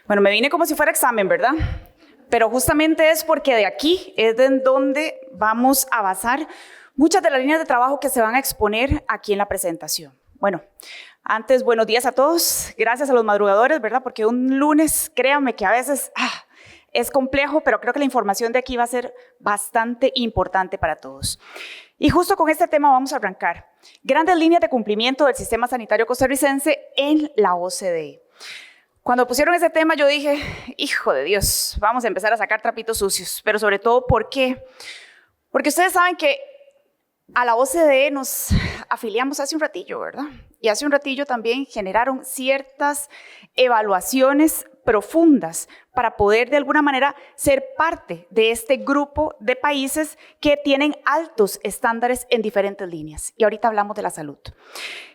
Bueno, me vine como si fuera examen, ¿verdad? Pero justamente es porque de aquí es de donde vamos a basar muchas de las líneas de trabajo que se van a exponer aquí en la presentación. Bueno, antes, buenos días a todos. Gracias a los madrugadores, ¿verdad? Porque un lunes, créanme que a veces es complejo, pero creo que la información de aquí va a ser bastante importante para todos. Y justo con este tema vamos a arrancar. Grandes líneas de cumplimiento del sistema sanitario costarricense en la OCDE. Cuando pusieron ese tema yo dije, hijo de Dios, vamos a empezar a sacar trapitos sucios, pero sobre todo, ¿por qué? Porque ustedes saben que a la OCDE nos afiliamos hace un ratillo, ¿verdad? Y hace un ratillo también generaron ciertas evaluaciones profundas para poder de alguna manera ser parte de este grupo de países que tienen altos estándares en diferentes líneas. Y ahorita hablamos de la salud.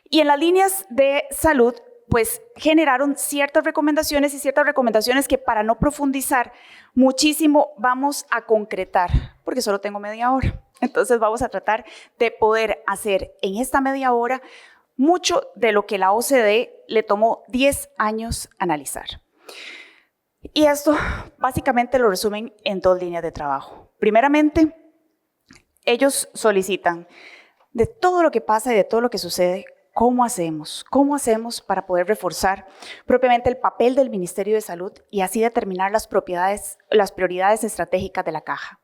Y en las líneas de salud, pues generaron ciertas recomendaciones que para no profundizar muchísimo vamos a concretar, porque solo tengo media hora. Entonces vamos a tratar de poder hacer en esta media hora mucho de lo que la OCDE le tomó 10 años analizar. Y esto básicamente lo resumen en 2 líneas de trabajo. Primeramente, ellos solicitan de todo lo que pasa y de todo lo que sucede, ¿cómo hacemos? ¿Cómo hacemos para poder reforzar propiamente el papel del Ministerio de Salud y así determinar las prioridades estratégicas de la caja?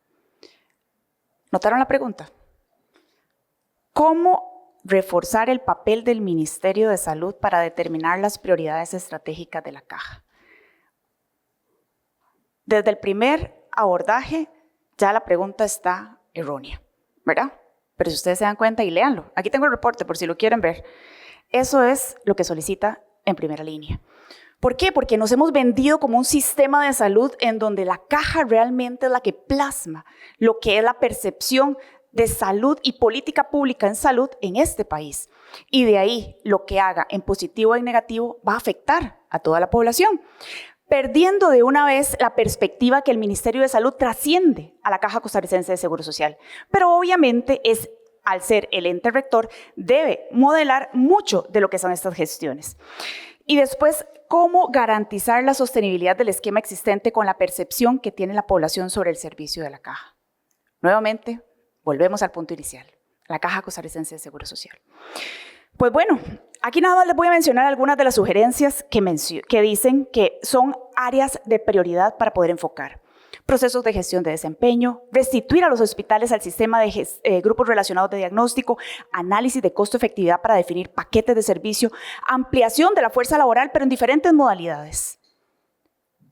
¿Notaron la pregunta? ¿Cómo reforzar el papel del Ministerio de Salud para determinar las prioridades estratégicas de la caja? Desde el primer abordaje ya la pregunta está errónea, ¿verdad? Pero si ustedes se dan cuenta y léanlo, aquí tengo el reporte por si lo quieren ver. Eso es lo que solicita en primera línea. ¿Por qué? Porque nos hemos vendido como un sistema de salud en donde la caja realmente es la que plasma lo que es la percepción de salud y política pública en salud en este país. Y de ahí lo que haga en positivo o en negativo va a afectar a toda la población, perdiendo de una vez la perspectiva que el Ministerio de Salud trasciende a la Caja Costarricense de Seguro Social. Pero obviamente al ser el ente rector, debe modelar mucho de lo que son estas gestiones. Y después, ¿cómo garantizar la sostenibilidad del esquema existente con la percepción que tiene la población sobre el servicio de la Caja? Nuevamente, volvemos al punto inicial, la Caja Costarricense de Seguro Social. Pues bueno, aquí nada más les voy a mencionar algunas de las sugerencias que dicen que son áreas de prioridad para poder enfocar. Procesos de gestión de desempeño, restituir a los hospitales al sistema de grupos relacionados de diagnóstico, análisis de costo-efectividad para definir paquetes de servicio, ampliación de la fuerza laboral, pero en diferentes modalidades.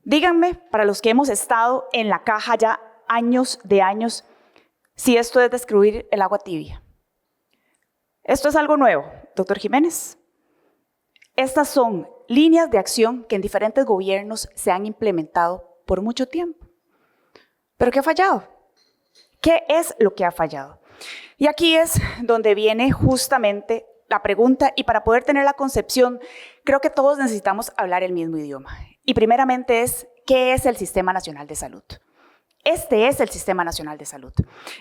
Díganme, para los que hemos estado en la caja ya años de años, si esto es descubrir el agua tibia. Esto es algo nuevo, doctor Jiménez. Estas son líneas de acción que en diferentes gobiernos se han implementado por mucho tiempo. ¿Pero qué ha fallado? ¿Qué es lo que ha fallado? Y aquí es donde viene justamente la pregunta, y para poder tener la concepción, creo que todos necesitamos hablar el mismo idioma. Y primeramente es, ¿qué es el Sistema Nacional de Salud? Este es el Sistema Nacional de Salud,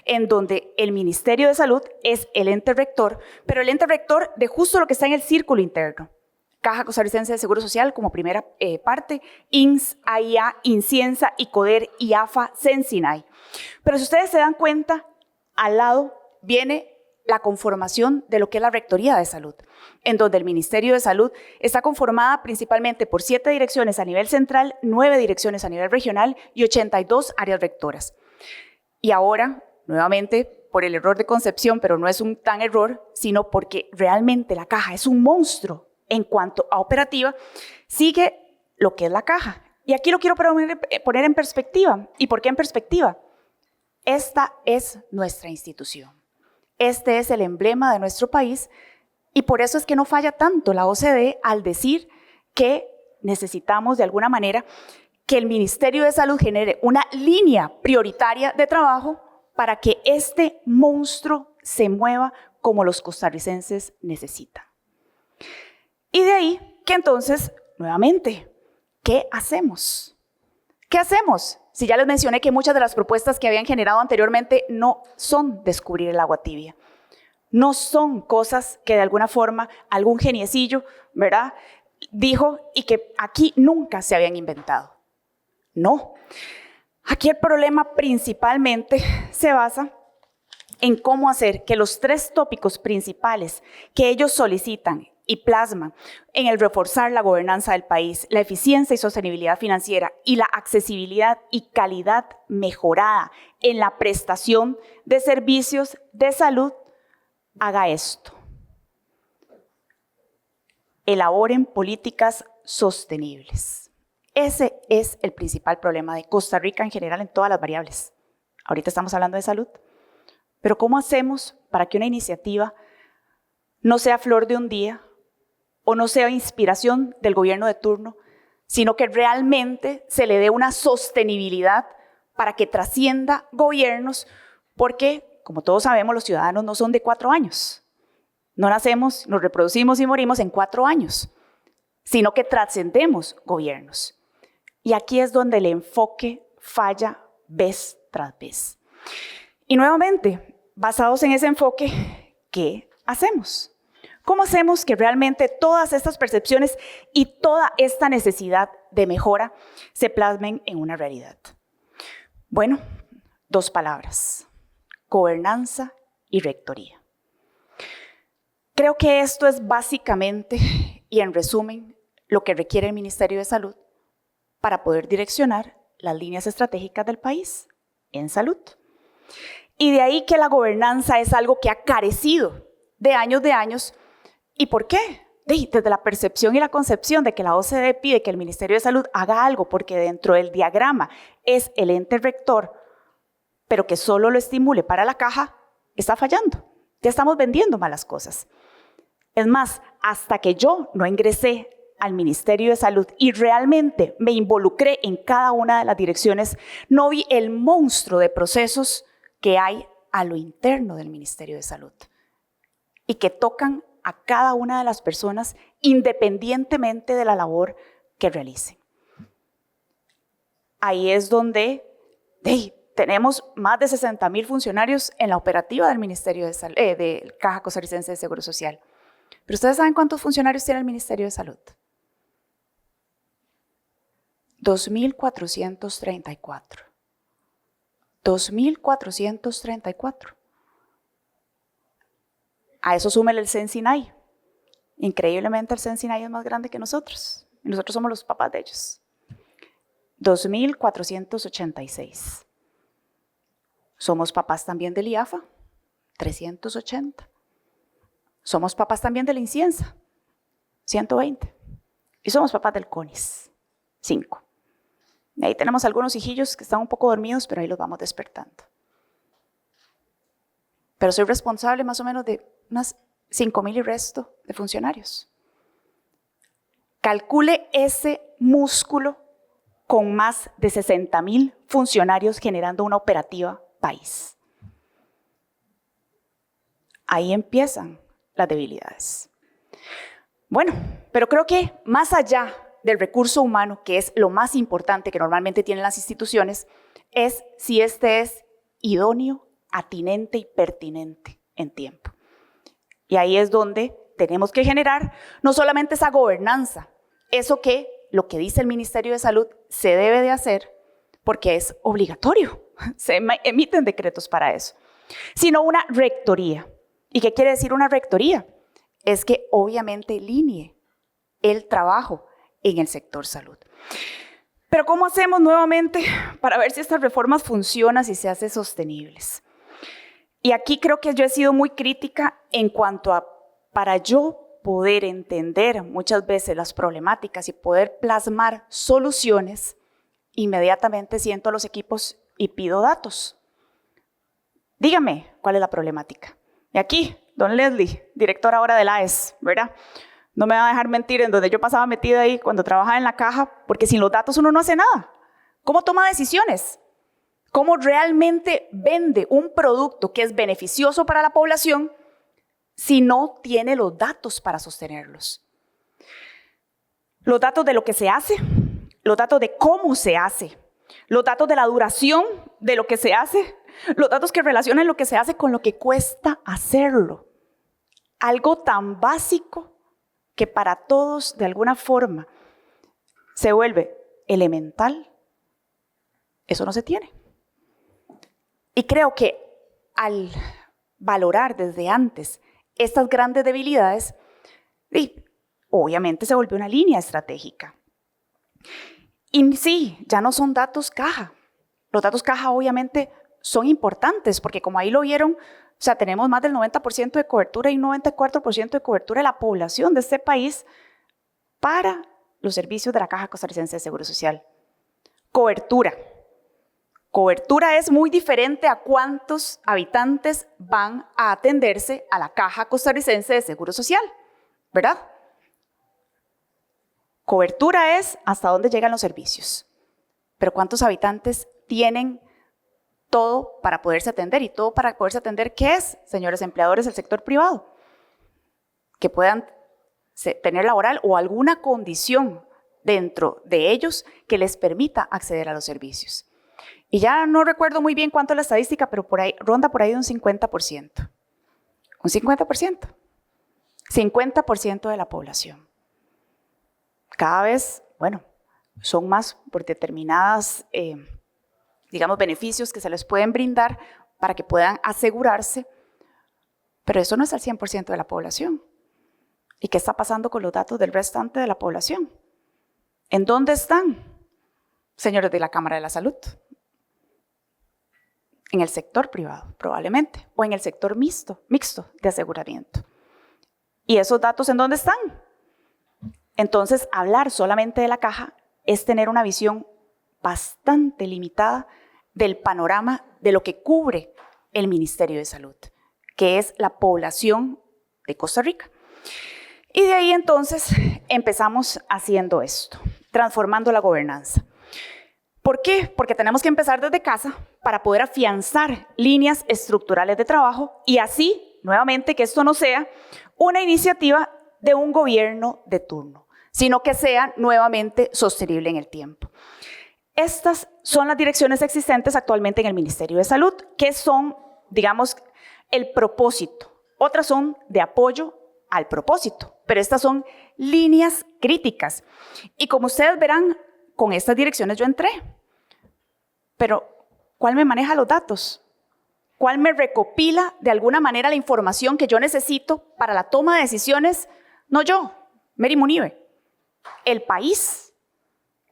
en donde el Ministerio de Salud es el ente rector, pero el ente rector de justo lo que está en el círculo interno. Caja Costarricense de Seguro Social como primera parte, INS, AIA, INCIENSA, ICODER, IAFA, CENSINAI. Pero si ustedes se dan cuenta, al lado viene la conformación de lo que es la Rectoría de Salud, en donde el Ministerio de Salud está conformada principalmente por 7 direcciones a nivel central, 9 direcciones a nivel regional y 82 áreas rectoras. Y ahora, nuevamente, por el error de concepción, pero no es un tan error, sino porque realmente la caja es un monstruo en cuanto a operativa, sigue lo que es la caja. Y aquí lo quiero poner en perspectiva. ¿Y por qué en perspectiva? Esta es nuestra institución. Este es el emblema de nuestro país y por eso es que no falla tanto la OCDE al decir que necesitamos de alguna manera que el Ministerio de Salud genere una línea prioritaria de trabajo para que este monstruo se mueva como los costarricenses necesitan. Y de ahí que entonces, nuevamente, ¿qué hacemos? ¿Qué hacemos? Si ya les mencioné que muchas de las propuestas que habían generado anteriormente no son descubrir el agua tibia. No son cosas que de alguna forma algún geniecillo, ¿verdad?, dijo y que aquí nunca se habían inventado. No. Aquí el problema principalmente se basa en cómo hacer que los 3 tópicos principales que ellos solicitan y plasman en el reforzar la gobernanza del país, la eficiencia y sostenibilidad financiera y la accesibilidad y calidad mejorada en la prestación de servicios de salud, haga esto. Elaboren políticas sostenibles. Ese es el principal problema de Costa Rica en general en todas las variables. Ahorita estamos hablando de salud. Pero ¿cómo hacemos para que una iniciativa no sea flor de un día o no sea inspiración del gobierno de turno, sino que realmente se le dé una sostenibilidad para que trascienda gobiernos? Porque, como todos sabemos, los ciudadanos no son de 4 años. No nacemos, nos reproducimos y morimos en 4 años, sino que trascendemos gobiernos. Y aquí es donde el enfoque falla vez tras vez. Y nuevamente, basados en ese enfoque, ¿qué hacemos? ¿Cómo hacemos que realmente todas estas percepciones y toda esta necesidad de mejora se plasmen en una realidad? Bueno, 2 palabras: gobernanza y rectoría. Creo que esto es básicamente y en resumen lo que requiere el Ministerio de Salud para poder direccionar las líneas estratégicas del país en salud. Y de ahí que la gobernanza es algo que ha carecido de años. ¿Y por qué? Desde la percepción y la concepción de que la OCDE pide que el Ministerio de Salud haga algo porque dentro del diagrama es el ente rector, pero que solo lo estimule para la caja, está fallando. Ya estamos vendiendo malas cosas. Es más, hasta que yo no ingresé al Ministerio de Salud y realmente me involucré en cada una de las direcciones, no vi el monstruo de procesos que hay a lo interno del Ministerio de Salud y que tocan a cada una de las personas independientemente de la labor que realicen. Ahí es donde tenemos más de 60,000 funcionarios en la operativa del Ministerio de Salud, de Caja Costarricense de Seguro Social. Pero ¿ustedes saben cuántos funcionarios tiene el Ministerio de Salud? 2,434. 2,434. A eso súmele el CENSINAI. Increíblemente el CENSINAI es más grande que nosotros. Y nosotros somos los papás de ellos. 2,486. Somos papás también del IAFA, 380. Somos papás también de la Inciensa, 120. Y somos papás del CONIS, 5. Y ahí tenemos algunos hijillos que están un poco dormidos, pero ahí los vamos despertando. Pero soy responsable más o menos de unas 5,000 y resto de funcionarios. Calcule ese músculo con más de 60,000 funcionarios generando una operativa país. Ahí empiezan las debilidades. Bueno, pero creo que más allá del recurso humano, que es lo más importante que normalmente tienen las instituciones, es si este es idóneo, atinente y pertinente en tiempo. Y ahí es donde tenemos que generar no solamente esa gobernanza, eso que lo que dice el Ministerio de Salud se debe de hacer porque es obligatorio, se emiten decretos para eso, sino una rectoría. ¿Y qué quiere decir una rectoría? Es que obviamente alinee el trabajo en el sector salud. Pero ¿cómo hacemos nuevamente para ver si estas reformas funcionan, si se hacen sostenibles? Y aquí creo que yo he sido muy crítica en cuanto a, para yo poder entender muchas veces las problemáticas y poder plasmar soluciones, inmediatamente siento a los equipos y pido datos. Dígame cuál es la problemática. Y aquí, don Leslie, director ahora de la AES, ¿verdad? No me va a dejar mentir, en donde yo pasaba metida ahí cuando trabajaba en la caja, porque sin los datos uno no hace nada. ¿Cómo toma decisiones? ¿Cómo realmente vende un producto que es beneficioso para la población si no tiene los datos para sostenerlos? Los datos de lo que se hace, los datos de cómo se hace, los datos de la duración de lo que se hace, los datos que relacionan lo que se hace con lo que cuesta hacerlo. Algo tan básico que para todos de alguna forma se vuelve elemental, eso no se tiene. Y creo que al valorar desde antes estas grandes debilidades, obviamente se volvió una línea estratégica. Y sí, ya no son datos caja. Los datos caja obviamente son importantes porque como ahí lo vieron, o sea, tenemos más del 90% de cobertura y un 94% de cobertura de la población de este país para los servicios de la Caja Costarricense de Seguro Social. Cobertura. Cobertura es muy diferente a cuántos habitantes van a atenderse a la Caja Costarricense de Seguro Social, ¿verdad? Cobertura es hasta dónde llegan los servicios, pero ¿cuántos habitantes tienen todo para poderse atender? Y todo para poderse atender, ¿qué es, señores empleadores del sector privado? Que puedan tener laboral o alguna condición dentro de ellos que les permita acceder a los servicios. Y ya no recuerdo muy bien cuánto es la estadística, pero por ahí, ronda por ahí de un 50%. Un 50%. 50% de la población. Cada vez, bueno, son más por determinadas, digamos, beneficios que se les pueden brindar para que puedan asegurarse, pero eso no es el 100% de la población. ¿Y qué está pasando con los datos del restante de la población? ¿En dónde están, señores de la Cámara de la Salud? En el sector privado, probablemente, o en el sector mixto de aseguramiento. ¿Y esos datos en dónde están? Entonces, hablar solamente de la caja es tener una visión bastante limitada del panorama de lo que cubre el Ministerio de Salud, que es la población de Costa Rica. Y de ahí entonces empezamos haciendo esto, transformando la gobernanza. ¿Por qué? Porque tenemos que empezar desde casa para poder afianzar líneas estructurales de trabajo y así, nuevamente, que esto no sea una iniciativa de un gobierno de turno, sino que sea nuevamente sostenible en el tiempo. Estas son las direcciones existentes actualmente en el Ministerio de Salud, que son, digamos, el propósito. Otras son de apoyo al propósito, pero estas son líneas críticas. Y como ustedes verán, con estas direcciones yo entré. Pero, ¿cuál me maneja los datos? ¿Cuál me recopila de alguna manera la información que yo necesito para la toma de decisiones? No yo, Mary Munive, el país,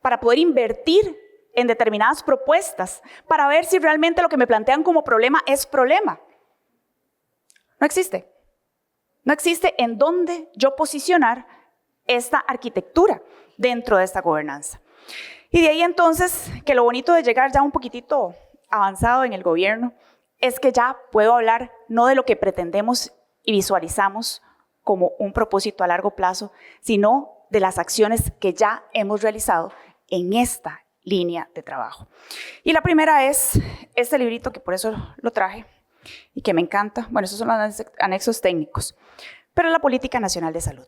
para poder invertir en determinadas propuestas, para ver si realmente lo que me plantean como problema es problema. No existe. No existe en dónde yo posicionar esta arquitectura dentro de esta gobernanza. Y de ahí entonces, que lo bonito de llegar ya un poquitito avanzado en el gobierno, es que ya puedo hablar no de lo que pretendemos y visualizamos como un propósito a largo plazo, sino de las acciones que ya hemos realizado en esta línea de trabajo. Y la primera es este librito, que por eso lo traje y que me encanta. Bueno, esos son los anexos técnicos, pero es la Política Nacional de Salud.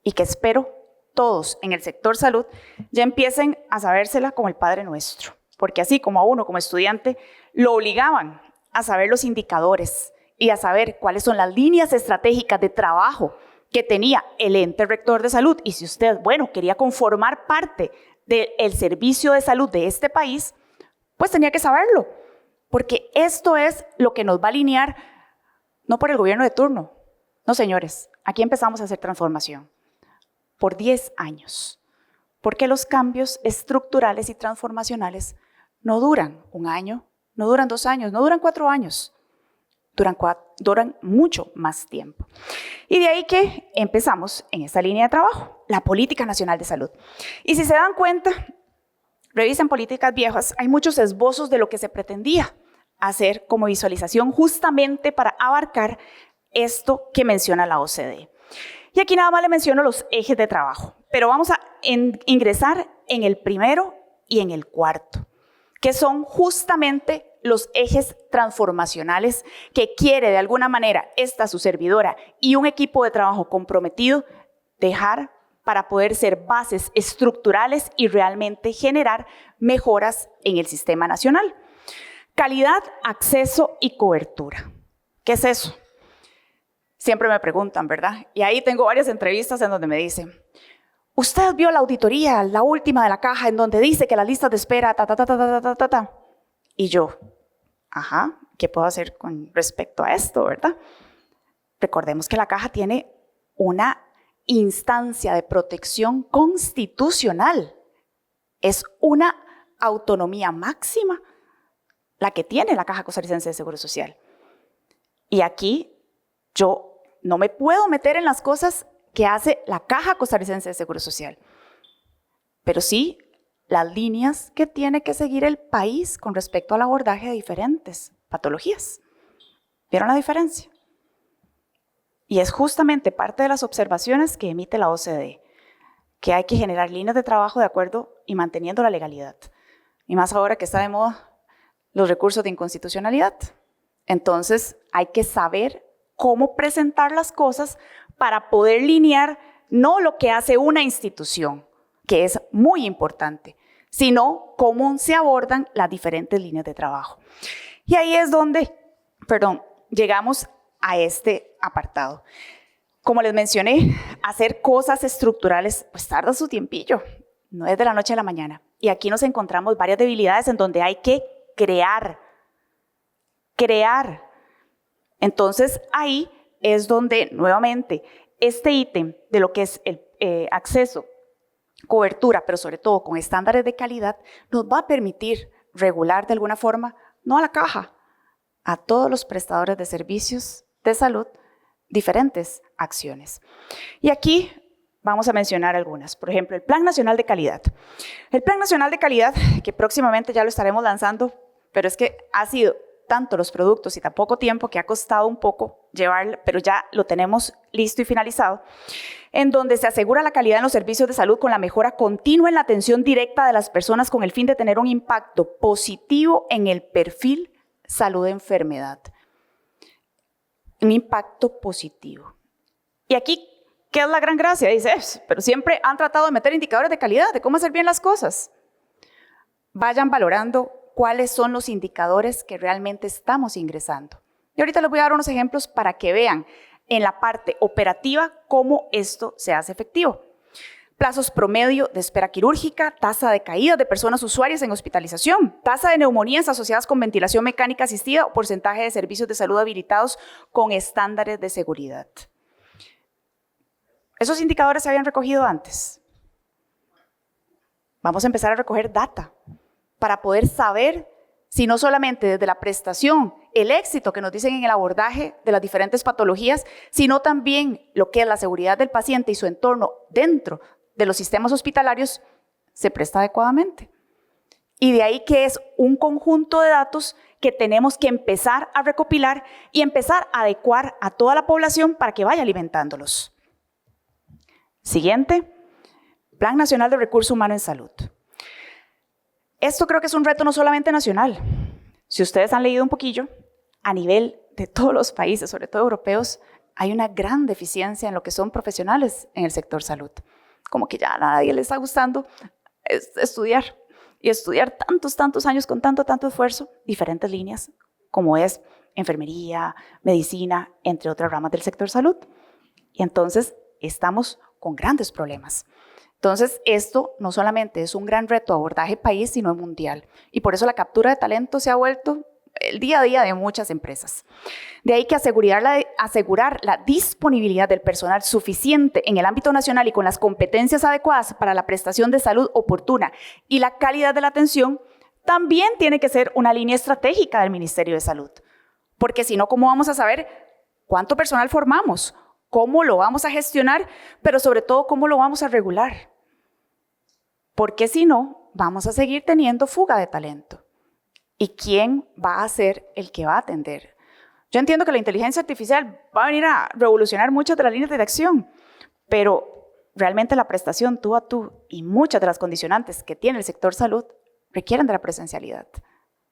Y que espero todos en el sector salud ya empiecen a sabérsela como el Padre Nuestro, porque así como a uno como estudiante lo obligaban a saber los indicadores y a saber cuáles son las líneas estratégicas de trabajo que tenía el ente rector de salud, y si usted, bueno, quería conformar parte del servicio de salud de este país, pues tenía que saberlo, porque esto es lo que nos va a alinear, no por el gobierno de turno, no señores, aquí empezamos a hacer transformación. Por 10 años, porque los cambios estructurales y transformacionales no duran 1 año, no duran 2 años, no duran 4 años, duran mucho más tiempo. Y de ahí que empezamos en esta línea de trabajo, la Política Nacional de Salud. Y si se dan cuenta, revisen políticas viejas, hay muchos esbozos de lo que se pretendía hacer como visualización justamente para abarcar esto que menciona la OCDE. Y aquí nada más le menciono los ejes de trabajo, pero vamos a ingresar en el primero y en el cuarto, que son justamente los ejes transformacionales que quiere de alguna manera esta su servidora y un equipo de trabajo comprometido dejar para poder ser bases estructurales y realmente generar mejoras en el sistema nacional. Calidad, acceso y cobertura. ¿Qué es eso? siempre me preguntan, ¿verdad? Y ahí tengo varias entrevistas en donde me dicen, usted vio la auditoría, la última de la caja, en donde dice que las listas de espera, ta. Y yo, ajá, ¿qué puedo hacer con respecto a esto, verdad? Recordemos que la caja tiene una instancia de protección constitucional. Es una autonomía máxima la que tiene la Caja Costarricense de Seguro Social. Y aquí yo no me puedo meter en las cosas que hace la Caja Costarricense de Seguro Social, pero sí las líneas que tiene que seguir el país con respecto al abordaje de diferentes patologías. ¿Vieron la diferencia? Y es justamente parte de las observaciones que emite la OCDE, que hay que generar líneas de trabajo de acuerdo y manteniendo la legalidad. Y más ahora que está de moda los recursos de inconstitucionalidad. Entonces hay que saber cómo presentar las cosas para poder linear no lo que hace una institución, que es muy importante, sino cómo se abordan las diferentes líneas de trabajo. Y ahí es donde, llegamos a este apartado. Como les mencioné, hacer cosas estructurales pues tarda su tiempillo, no es de la noche a la mañana. Y aquí nos encontramos varias debilidades en donde hay que crear. Entonces ahí es donde nuevamente este ítem de lo que es el acceso, cobertura, pero sobre todo con estándares de calidad, nos va a permitir regular de alguna forma, no a la caja, a todos los prestadores de servicios de salud, diferentes acciones. Y aquí vamos a mencionar algunas. Por ejemplo, el Plan Nacional de Calidad. El Plan Nacional de Calidad, que próximamente ya lo estaremos lanzando, pero es que ha sido tanto los productos y tan poco tiempo que ha costado un poco llevarlo, pero ya lo tenemos listo y finalizado, en donde se asegura la calidad en los servicios de salud con la mejora continua en la atención directa de las personas con el fin de tener un impacto positivo en el perfil salud-enfermedad. Un impacto positivo. Y aquí, ¿qué es la gran gracia? Dice, pero siempre han tratado de meter indicadores de calidad, de cómo hacer bien las cosas. Vayan valorando cuáles son los indicadores que realmente estamos ingresando. Y ahorita les voy a dar unos ejemplos para que vean en la parte operativa cómo esto se hace efectivo. Plazos promedio de espera quirúrgica, tasa de caída de personas usuarias en hospitalización, tasa de neumonías asociadas con ventilación mecánica asistida o porcentaje de servicios de salud habilitados con estándares de seguridad. Esos indicadores se habían recogido antes. Vamos a empezar a recoger data para poder saber si no solamente desde la prestación, el éxito que nos dicen en el abordaje de las diferentes patologías, sino también lo que es la seguridad del paciente y su entorno dentro de los sistemas hospitalarios se presta adecuadamente. Y de ahí que es un conjunto de datos que tenemos que empezar a recopilar y empezar a adecuar a toda la población para que vaya alimentándolos. Siguiente, Plan Nacional de Recurso Humano en Salud. Esto creo que es un reto no solamente nacional. Si ustedes han leído un poquillo, a nivel de todos los países, sobre todo europeos, hay una gran deficiencia en lo que son profesionales en el sector salud. Como que ya a nadie le está gustando estudiar. Y estudiar tantos años con tanto esfuerzo, diferentes líneas, como es enfermería, medicina, entre otras ramas del sector salud. Y entonces estamos con grandes problemas. Entonces, esto no solamente es un gran reto de abordaje país, sino mundial. Y por eso la captura de talento se ha vuelto el día a día de muchas empresas. De ahí que asegurar la disponibilidad del personal suficiente en el ámbito nacional y con las competencias adecuadas para la prestación de salud oportuna y la calidad de la atención también tiene que ser una línea estratégica del Ministerio de Salud. Porque si no, ¿cómo vamos a saber cuánto personal formamos? ¿Cómo lo vamos a gestionar? Pero sobre todo, ¿cómo lo vamos a regular? Porque si no, vamos a seguir teniendo fuga de talento. ¿Y quién va a ser el que va a atender? Yo entiendo que la inteligencia artificial va a venir a revolucionar muchas de las líneas de acción, pero realmente la prestación tú a tú y muchas de las condicionantes que tiene el sector salud requieren de la presencialidad.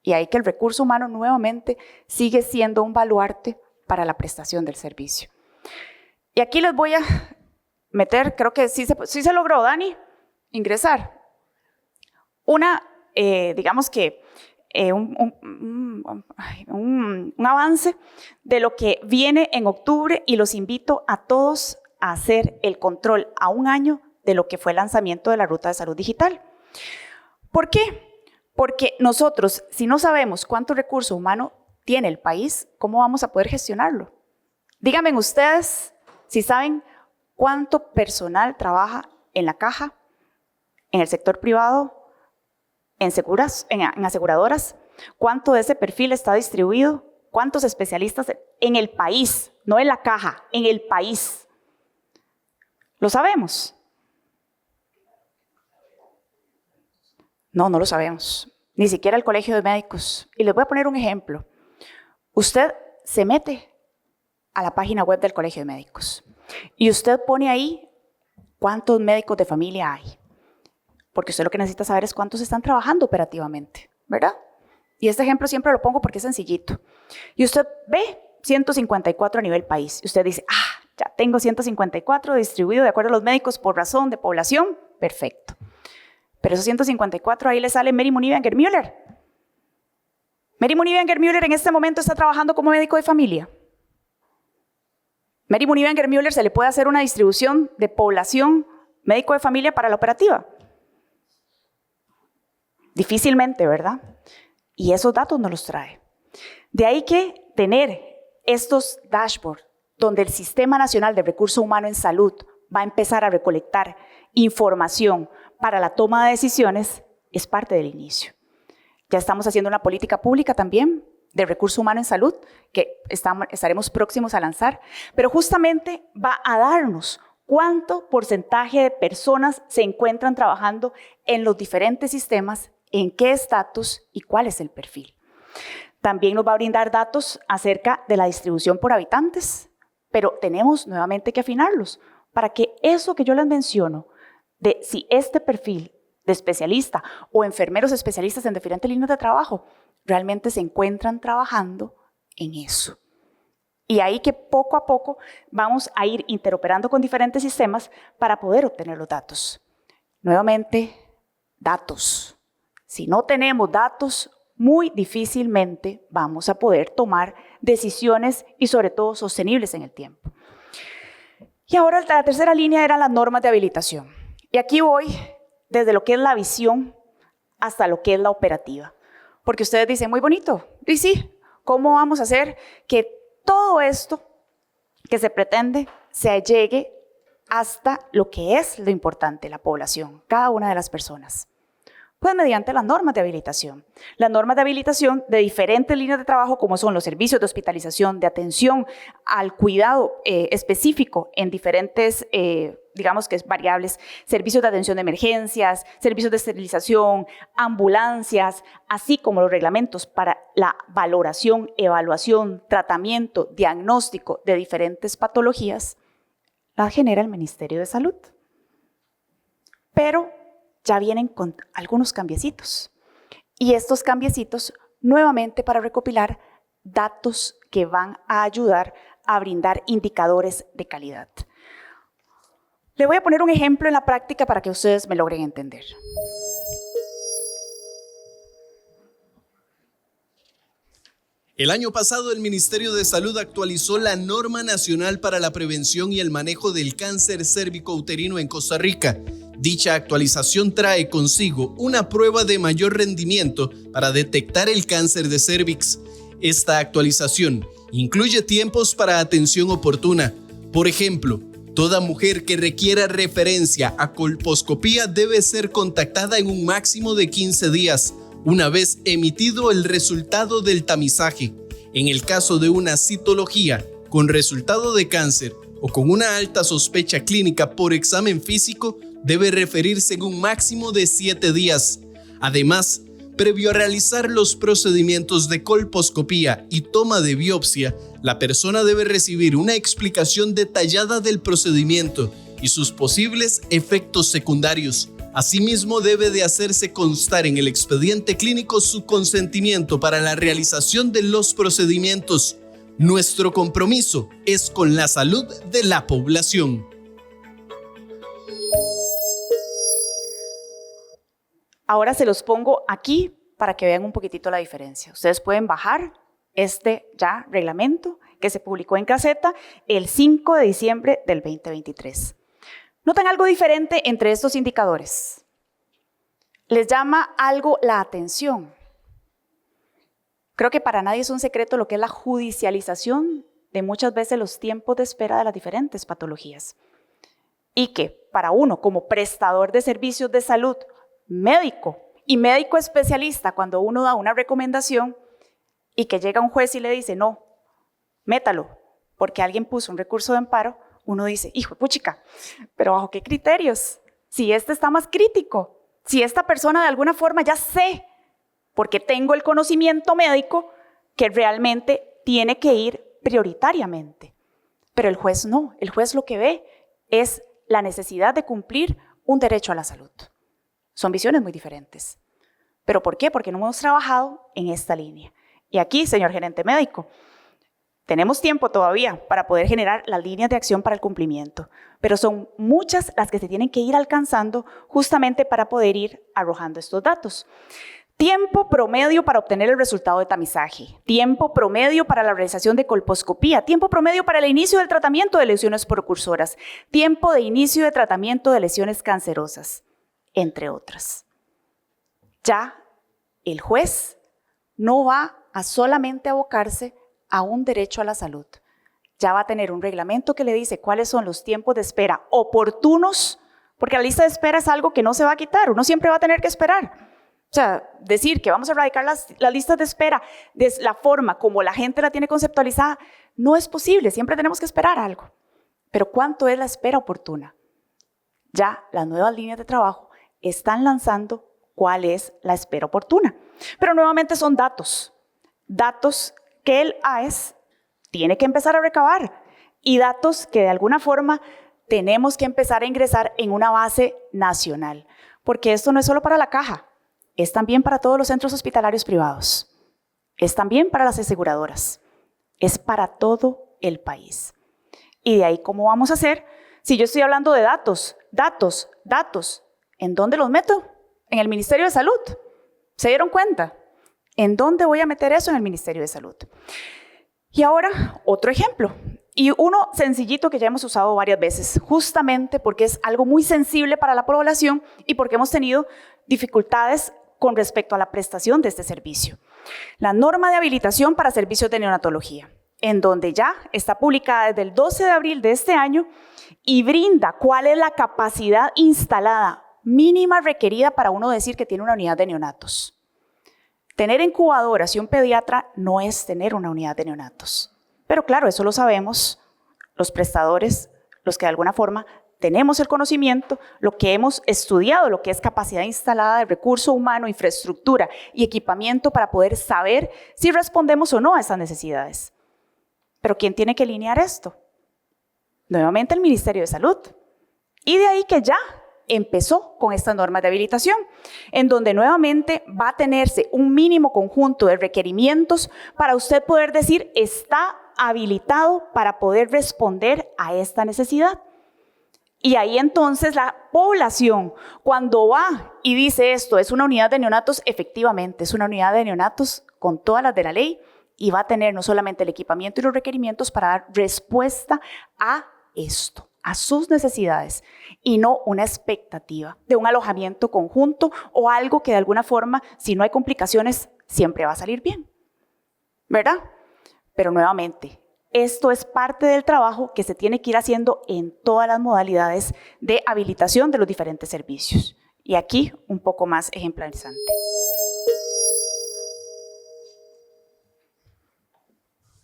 Y ahí que el recurso humano nuevamente sigue siendo un baluarte para la prestación del servicio. Y aquí les voy a meter, creo que sí se logró, Dani, ingresar. Digamos que un avance de lo que viene en octubre y los invito a todos a hacer el control a un año de lo que fue el lanzamiento de la Ruta de Salud Digital. ¿Por qué? Porque nosotros, si no sabemos cuánto recurso humano tiene el país, ¿cómo vamos a poder gestionarlo? Díganme ustedes si saben cuánto personal trabaja en la caja, en el sector privado, en aseguradoras, cuánto de ese perfil está distribuido, cuántos especialistas en el país, no en la caja, en el país. ¿Lo sabemos? No, no lo sabemos. Ni siquiera el Colegio de Médicos. Y les voy a poner un ejemplo. Usted se mete a la página web del Colegio de Médicos y usted pone ahí cuántos médicos de familia hay. Porque usted lo que necesita saber es cuántos están trabajando operativamente, ¿verdad? Y este ejemplo siempre lo pongo porque es sencillito. Y usted ve 154 a nivel país. Y usted dice, ya tengo 154 distribuido de acuerdo a los médicos por razón de población. Perfecto. Pero esos 154 ahí le sale Mary Monique Wenger-Müller. Mary Monique Wenger-Müller en este momento está trabajando como médico de familia. Mary Monique Wenger-Müller se le puede hacer una distribución de población médico de familia para la operativa. Difícilmente, ¿verdad? Y esos datos no los trae. De ahí que tener estos dashboards donde el Sistema Nacional de Recurso Humano en Salud va a empezar a recolectar información para la toma de decisiones es parte del inicio. Ya estamos haciendo una política pública también de recurso humano en salud que estaremos próximos a lanzar, pero justamente va a darnos cuánto porcentaje de personas se encuentran trabajando en los diferentes sistemas, en qué estatus y cuál es el perfil. También nos va a brindar datos acerca de la distribución por habitantes, pero tenemos nuevamente que afinarlos para que eso que yo les menciono, de si este perfil de especialista o enfermeros especialistas en diferentes líneas de trabajo realmente se encuentran trabajando en eso. Y ahí que poco a poco vamos a ir interoperando con diferentes sistemas para poder obtener los datos. Nuevamente, datos. Si no tenemos datos, muy difícilmente vamos a poder tomar decisiones y sobre todo sostenibles en el tiempo. Y ahora la tercera línea eran las normas de habilitación. Y aquí voy desde lo que es la visión hasta lo que es la operativa. Porque ustedes dicen, muy bonito, y sí, ¿cómo vamos a hacer que todo esto que se pretende se llegue hasta lo que es lo importante, la población, cada una de las personas? Pues mediante las normas de habilitación. Las normas de habilitación de diferentes líneas de trabajo, como son los servicios de hospitalización, de atención al cuidado específico en diferentes, digamos que es variables, servicios de atención de emergencias, servicios de esterilización, ambulancias, así como los reglamentos para la valoración, evaluación, tratamiento, diagnóstico de diferentes patologías, las genera el Ministerio de Salud. Pero ya vienen con algunos cambiecitos. Y estos cambiecitos nuevamente para recopilar datos que van a ayudar a brindar indicadores de calidad. Le voy a poner un ejemplo en la práctica para que ustedes me logren entender. El año pasado, el Ministerio de Salud actualizó la Norma Nacional para la Prevención y el Manejo del Cáncer Cérvico-Uterino en Costa Rica. Dicha actualización trae consigo una prueba de mayor rendimiento para detectar el cáncer de cérvix. Esta actualización incluye tiempos para atención oportuna. Por ejemplo, toda mujer que requiera referencia a colposcopía debe ser contactada en un máximo de 15 días, una vez emitido el resultado del tamizaje. En el caso de una citología con resultado de cáncer o con una alta sospecha clínica por examen físico, debe referirse en un máximo de 7 días. Además, previo a realizar los procedimientos de colposcopía y toma de biopsia, la persona debe recibir una explicación detallada del procedimiento y sus posibles efectos secundarios. Asimismo, debe de hacerse constar en el expediente clínico su consentimiento para la realización de los procedimientos. Nuestro compromiso es con la salud de la población. Ahora se los pongo aquí para que vean un poquitito la diferencia. Ustedes pueden bajar este ya reglamento que se publicó en Gaceta el 5 de diciembre del 2023. ¿Notan algo diferente entre estos indicadores? Les llama algo la atención. Creo que para nadie es un secreto lo que es la judicialización de muchas veces los tiempos de espera de las diferentes patologías. Y que para uno como prestador de servicios de salud, médico y médico especialista, cuando uno da una recomendación y que llega un juez y le dice, no, métalo, porque alguien puso un recurso de amparo, uno dice, hijo de puchica, pero ¿bajo qué criterios? Si este está más crítico, si esta persona de alguna forma ya sé, porque tengo el conocimiento médico, que realmente tiene que ir prioritariamente. Pero el juez no, el juez lo que ve es la necesidad de cumplir un derecho a la salud. Son visiones muy diferentes. ¿Pero por qué? Porque no hemos trabajado en esta línea. Y aquí, señor gerente médico, tenemos tiempo todavía para poder generar las líneas de acción para el cumplimiento, pero son muchas las que se tienen que ir alcanzando justamente para poder ir arrojando estos datos. Tiempo promedio para obtener el resultado de tamizaje, tiempo promedio para la realización de colposcopía, tiempo promedio para el inicio del tratamiento de lesiones precursoras, tiempo de inicio de tratamiento de lesiones cancerosas, entre otras. Ya el juez no va a solamente abocarse a un derecho a la salud. Ya va a tener un reglamento que le dice cuáles son los tiempos de espera oportunos, porque la lista de espera es algo que no se va a quitar, uno siempre va a tener que esperar. O sea, decir que vamos a erradicar las listas de espera de la forma como la gente la tiene conceptualizada, no es posible, siempre tenemos que esperar algo. Pero ¿cuánto es la espera oportuna? Ya las nuevas líneas de trabajo están lanzando cuál es la espera oportuna. Pero nuevamente son datos que el AES tiene que empezar a recabar y datos que de alguna forma tenemos que empezar a ingresar en una base nacional, porque esto no es solo para la caja, es también para todos los centros hospitalarios privados, es también para las aseguradoras, es para todo el país. Y de ahí, ¿cómo vamos a hacer? Si yo estoy hablando de datos, ¿en dónde los meto? En el Ministerio de Salud. ¿Se dieron cuenta? ¿En dónde voy a meter eso? En el Ministerio de Salud. Y ahora, otro ejemplo. Y uno sencillito que ya hemos usado varias veces, justamente porque es algo muy sensible para la población y porque hemos tenido dificultades con respecto a la prestación de este servicio. La norma de habilitación para servicios de neonatología, en donde ya está publicada desde el 12 de abril de este año y brinda cuál es la capacidad instalada mínima requerida para uno decir que tiene una unidad de neonatos. Tener incubadoras y un pediatra no es tener una unidad de neonatos. Pero claro, eso lo sabemos los prestadores, los que de alguna forma tenemos el conocimiento, lo que hemos estudiado, lo que es capacidad instalada de recurso humano, infraestructura y equipamiento para poder saber si respondemos o no a esas necesidades. Pero ¿quién tiene que alinear esto? Nuevamente el Ministerio de Salud. Y de ahí que ya empezó con estas normas de habilitación, en donde nuevamente va a tenerse un mínimo conjunto de requerimientos para usted poder decir está habilitado para poder responder a esta necesidad. Y ahí entonces la población, cuando va y dice esto, es una unidad de neonatos, efectivamente es una unidad de neonatos con todas las de la ley y va a tener no solamente el equipamiento y los requerimientos para dar respuesta a esto, a sus necesidades y no una expectativa de un alojamiento conjunto o algo que de alguna forma, si no hay complicaciones, siempre va a salir bien, ¿verdad? Pero nuevamente, esto es parte del trabajo que se tiene que ir haciendo en todas las modalidades de habilitación de los diferentes servicios. Y aquí un poco más ejemplarizante.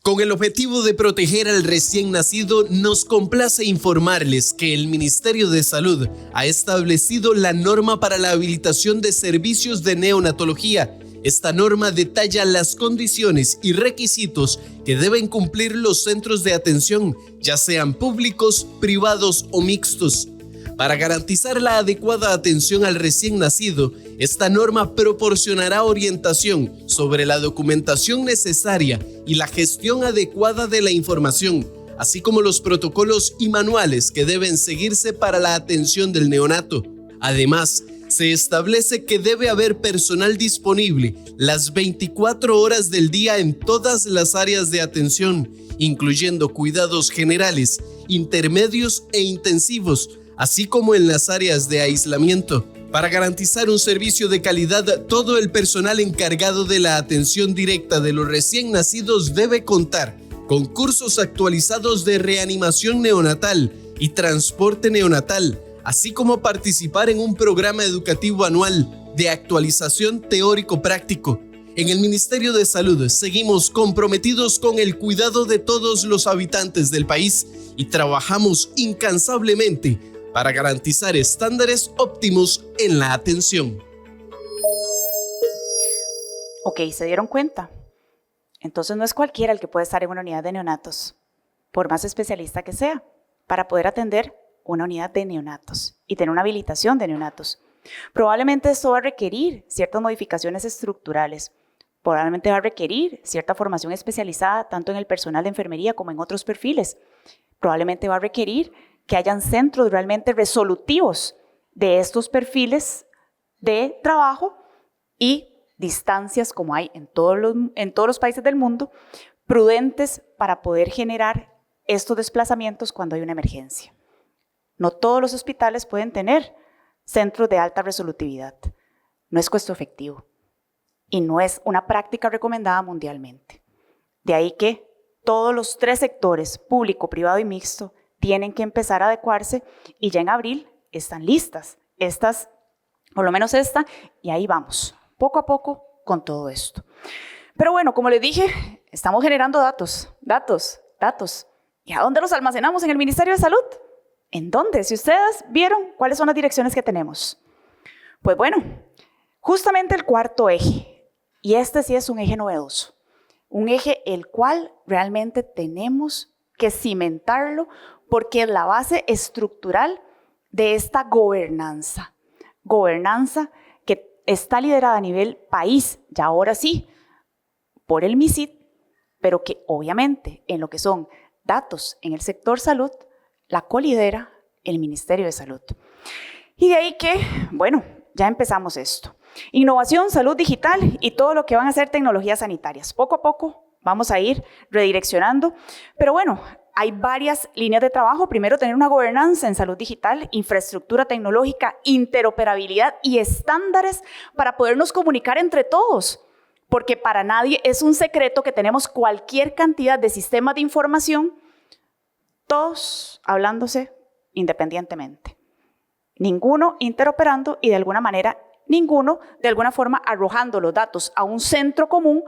Con el objetivo de proteger al recién nacido, nos complace informarles que el Ministerio de Salud ha establecido la norma para la habilitación de servicios de neonatología. Esta norma detalla las condiciones y requisitos que deben cumplir los centros de atención, ya sean públicos, privados o mixtos. Para garantizar la adecuada atención al recién nacido, esta norma proporcionará orientación sobre la documentación necesaria y la gestión adecuada de la información, así como los protocolos y manuales que deben seguirse para la atención del neonato. Además, se establece que debe haber personal disponible las 24 horas del día en todas las áreas de atención, incluyendo cuidados generales, intermedios e intensivos, así como en las áreas de aislamiento. Para garantizar un servicio de calidad, todo el personal encargado de la atención directa de los recién nacidos debe contar con cursos actualizados de reanimación neonatal y transporte neonatal, así como participar en un programa educativo anual de actualización teórico-práctico. En el Ministerio de Salud seguimos comprometidos con el cuidado de todos los habitantes del país y trabajamos incansablemente para garantizar estándares óptimos en la atención. Ok, ¿se dieron cuenta? Entonces no es cualquiera el que puede estar en una unidad de neonatos, por más especialista que sea, para poder atender una unidad de neonatos y tener una habilitación de neonatos. Probablemente esto va a requerir ciertas modificaciones estructurales, probablemente va a requerir cierta formación especializada tanto en el personal de enfermería como en otros perfiles. Probablemente va a requerir que hayan centros realmente resolutivos de estos perfiles de trabajo y distancias como hay en todos los países del mundo, prudentes para poder generar estos desplazamientos cuando hay una emergencia. No todos los hospitales pueden tener centros de alta resolutividad. No es costo efectivo y no es una práctica recomendada mundialmente. De ahí que todos los 3 sectores, público, privado y mixto, tienen que empezar a adecuarse y ya en abril están listas. Estas, por lo menos esta, y ahí vamos, poco a poco con todo esto. Pero bueno, como les dije, estamos generando datos. ¿Y a dónde los almacenamos en el Ministerio de Salud? ¿En dónde? Si ustedes vieron cuáles son las direcciones que tenemos. Pues bueno, justamente el cuarto eje, y este sí es un eje novedoso, un eje el cual realmente tenemos que cimentarlo porque es la base estructural de esta gobernanza que está liderada a nivel país, ya ahora sí, por el MISID, pero que obviamente en lo que son datos en el sector salud, la colidera el Ministerio de Salud. Y de ahí que, bueno, ya empezamos esto. Innovación, salud digital y todo lo que van a ser tecnologías sanitarias. Poco a poco vamos a ir redireccionando, pero bueno, hay varias líneas de trabajo. Primero, tener una gobernanza en salud digital, infraestructura tecnológica, interoperabilidad y estándares para podernos comunicar entre todos. Porque para nadie es un secreto que tenemos cualquier cantidad de sistemas de información, todos hablándose independientemente. Ninguno interoperando y de alguna manera, ninguno de alguna forma arrojando los datos a un centro común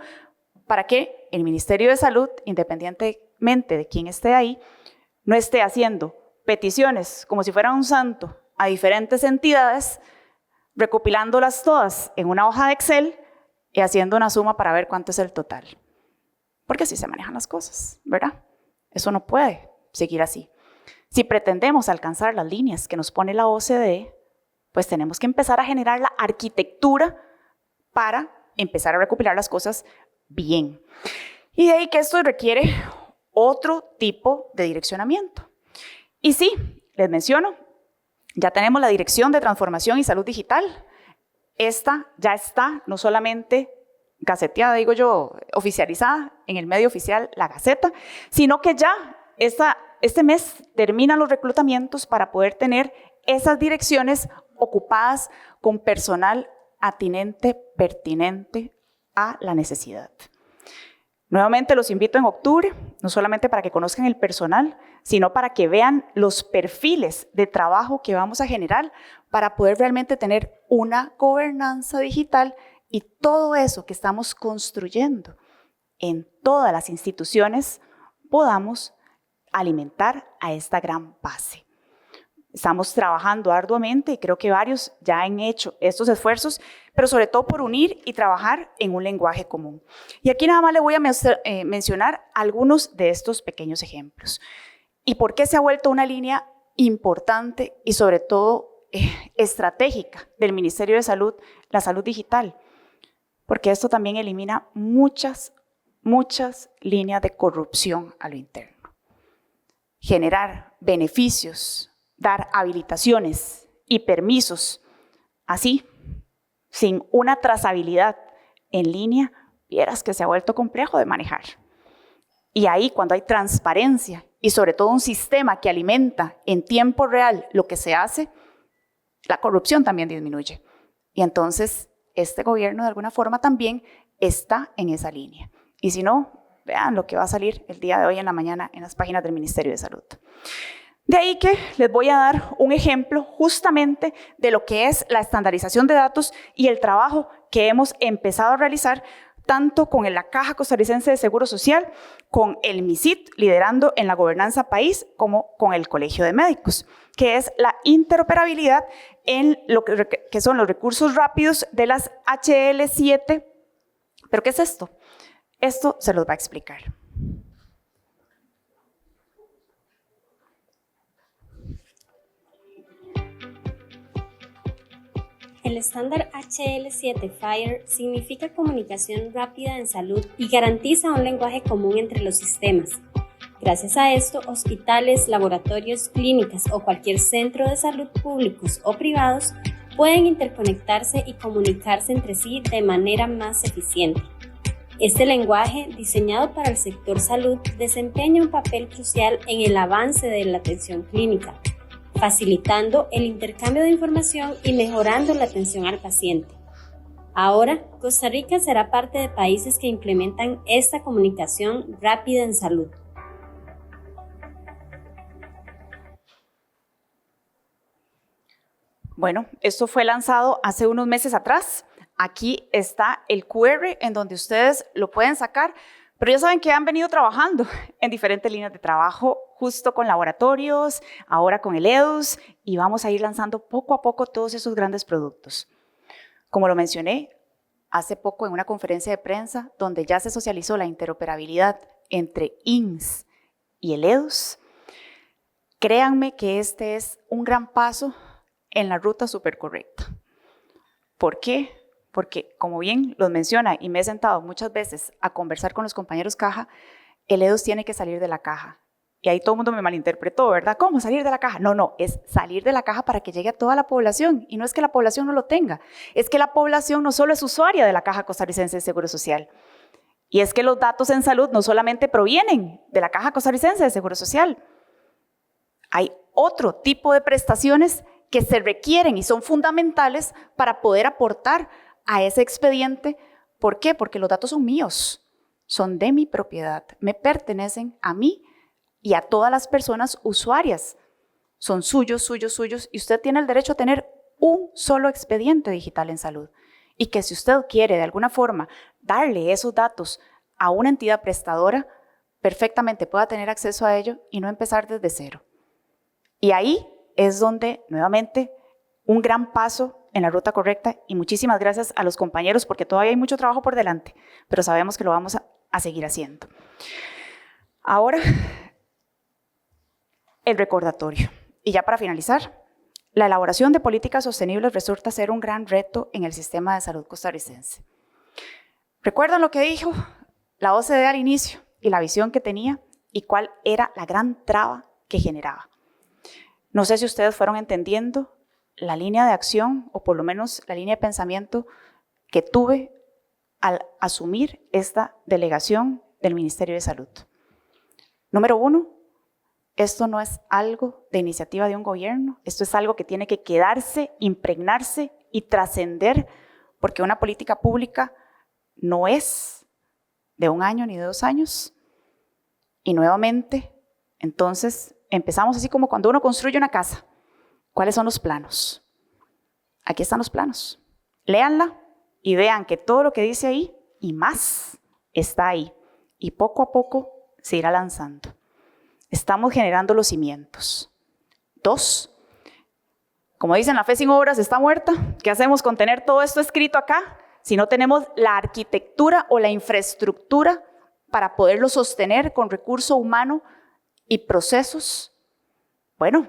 para que el Ministerio de Salud, independientemente de quién esté ahí, no esté haciendo peticiones como si fuera un santo a diferentes entidades, recopilándolas todas en una hoja de Excel y haciendo una suma para ver cuánto es el total. Porque así se manejan las cosas, ¿verdad? Eso no puede seguir así. Si pretendemos alcanzar las líneas que nos pone la OCDE, pues tenemos que empezar a generar la arquitectura para empezar a recopilar las cosas bien. Y de ahí que esto requiere otro tipo de direccionamiento. Y sí, les menciono, ya tenemos la Dirección de Transformación y Salud Digital. Esta ya está no solamente gaceteada, digo yo, oficializada en el medio oficial, la Gaceta, sino que ya este mes terminan los reclutamientos para poder tener esas direcciones ocupadas con personal atinente, pertinente a la necesidad. Nuevamente los invito en octubre, no solamente para que conozcan el personal, sino para que vean los perfiles de trabajo que vamos a generar para poder realmente tener una gobernanza digital y todo eso que estamos construyendo en todas las instituciones podamos alimentar a esta gran base. Estamos trabajando arduamente y creo que varios ya han hecho estos esfuerzos, pero sobre todo por unir y trabajar en un lenguaje común. Y aquí nada más le voy a mencionar algunos de estos pequeños ejemplos. ¿Y por qué se ha vuelto una línea importante y sobre todo estratégica del Ministerio de Salud, la salud digital? Porque esto también elimina muchas líneas de corrupción a lo interno. Generar beneficios, dar habilitaciones y permisos así, sin una trazabilidad en línea, vieras que se ha vuelto complejo de manejar. Y ahí, cuando hay transparencia y sobre todo un sistema que alimenta en tiempo real lo que se hace, la corrupción también disminuye. Y entonces, este gobierno de alguna forma también está en esa línea. Y si no, vean lo que va a salir el día de hoy en la mañana en las páginas del Ministerio de Salud. De ahí que les voy a dar un ejemplo justamente de lo que es la estandarización de datos y el trabajo que hemos empezado a realizar tanto con la Caja Costarricense de Seguro Social, con el MISIT, liderando en la gobernanza país, como con el Colegio de Médicos, que es la interoperabilidad en lo que son los recursos rápidos de las HL7. ¿Pero qué es esto? Esto se los va a explicar. El estándar HL7 FHIR significa comunicación rápida en salud y garantiza un lenguaje común entre los sistemas. Gracias a esto, hospitales, laboratorios, clínicas o cualquier centro de salud públicos o privados pueden interconectarse y comunicarse entre sí de manera más eficiente. Este lenguaje, diseñado para el sector salud, desempeña un papel crucial en el avance de la atención clínica, facilitando el intercambio de información y mejorando la atención al paciente. Ahora, Costa Rica será parte de países que implementan esta comunicación rápida en salud. Bueno, esto fue lanzado hace unos meses atrás. Aquí está el QR en donde ustedes lo pueden sacar, pero ya saben que han venido trabajando en diferentes líneas de trabajo, justo con laboratorios, ahora con el EDUS, y vamos a ir lanzando poco a poco todos esos grandes productos. Como lo mencioné hace poco en una conferencia de prensa, donde ya se socializó la interoperabilidad entre INS y el EDUS, créanme que este es un gran paso en la ruta súper correcta. ¿Por qué? Porque, como bien los menciona, y me he sentado muchas veces a conversar con los compañeros caja, el EDUS tiene que salir de la caja. Y ahí todo el mundo me malinterpretó, ¿verdad? ¿Cómo salir de la caja? No, es salir de la caja para que llegue a toda la población. Y no es que la población no lo tenga, es que la población no solo es usuaria de la Caja Costarricense de Seguro Social. Y es que los datos en salud no solamente provienen de la Caja Costarricense de Seguro Social. Hay otro tipo de prestaciones que se requieren y son fundamentales para poder aportar a ese expediente. ¿Por qué? Porque los datos son míos, son de mi propiedad, me pertenecen a mí y a todas las personas usuarias. Son suyos, y usted tiene el derecho a tener un solo expediente digital en salud. Y que si usted quiere de alguna forma darle esos datos a una entidad prestadora, perfectamente pueda tener acceso a ello y no empezar desde cero. Y ahí es donde, nuevamente, un gran paso en la ruta correcta, y muchísimas gracias a los compañeros porque todavía hay mucho trabajo por delante, pero sabemos que lo vamos a seguir haciendo. Ahora, el recordatorio. Y ya para finalizar, la elaboración de políticas sostenibles resulta ser un gran reto en el sistema de salud costarricense. ¿Recuerdan lo que dijo la OCDE al inicio y la visión que tenía y cuál era la gran traba que generaba? No sé si ustedes fueron entendiendo la línea de acción o por lo menos la línea de pensamiento que tuve al asumir esta delegación del Ministerio de Salud. Número 1, esto no es algo de iniciativa de un gobierno, esto es algo que tiene que quedarse, impregnarse y trascender, porque una política pública no es de 1 año ni de 2 años. Y nuevamente, entonces, empezamos así como cuando uno construye una casa. ¿Cuáles son los planos? Aquí están los planos. Léanla y vean que todo lo que dice ahí y más está ahí. Y poco a poco se irá lanzando. Estamos generando los cimientos. 2, como dicen, la fe sin obras está muerta. ¿Qué hacemos con tener todo esto escrito acá si no tenemos la arquitectura o la infraestructura para poderlo sostener con recurso humano y procesos? Bueno,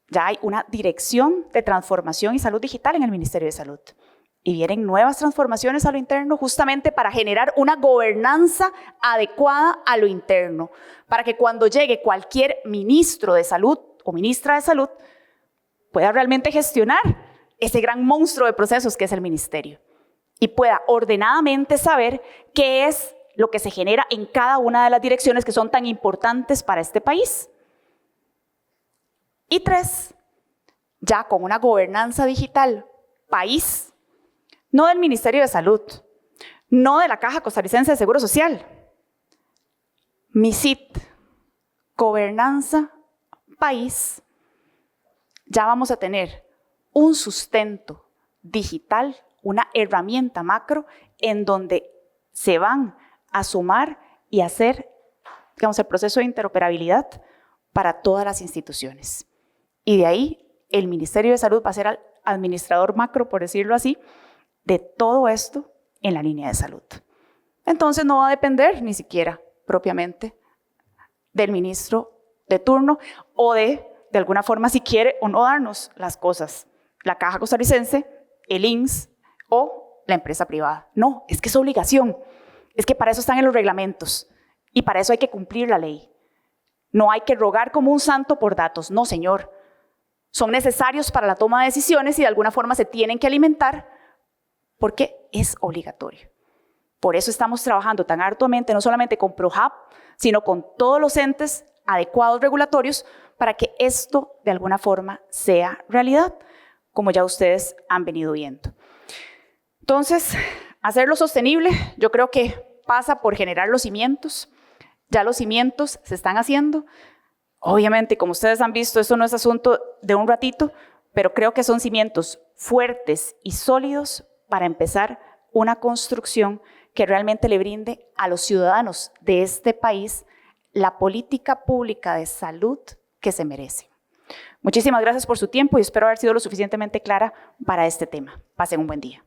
ya hay una dirección de transformación y salud digital en el Ministerio de Salud. Y vienen nuevas transformaciones a lo interno justamente para generar una gobernanza adecuada a lo interno, para que cuando llegue cualquier ministro de salud o ministra de salud pueda realmente gestionar ese gran monstruo de procesos que es el ministerio y pueda ordenadamente saber qué es lo que se genera en cada una de las direcciones que son tan importantes para este país. Y 3, ya con una gobernanza digital país, no del Ministerio de Salud, no de la Caja Costarricense de Seguro Social, MISIT, gobernanza país, ya vamos a tener un sustento digital, una herramienta macro en donde se van a sumar y hacer, digamos, el proceso de interoperabilidad para todas las instituciones. Y de ahí el Ministerio de Salud va a ser el administrador macro, por decirlo así, de todo esto en la línea de salud. Entonces no va a depender ni siquiera propiamente del ministro de turno o de alguna forma, si quiere o no darnos las cosas, la Caja Costarricense, el INSS o la empresa privada. No, es que es obligación. Es que para eso están en los reglamentos y para eso hay que cumplir la ley. No hay que rogar como un santo por datos. No, señor. Son necesarios para la toma de decisiones y de alguna forma se tienen que alimentar porque es obligatorio. Por eso estamos trabajando tan arduamente, no solamente con ProHub, sino con todos los entes adecuados regulatorios para que esto de alguna forma sea realidad, como ya ustedes han venido viendo. Entonces, hacerlo sostenible, yo creo que pasa por generar los cimientos. Ya los cimientos se están haciendo. Obviamente, como ustedes han visto, esto no es asunto de un ratito, pero creo que son cimientos fuertes y sólidos para empezar una construcción que realmente le brinde a los ciudadanos de este país la política pública de salud que se merece. Muchísimas gracias por su tiempo y espero haber sido lo suficientemente clara para este tema. Pasen un buen día.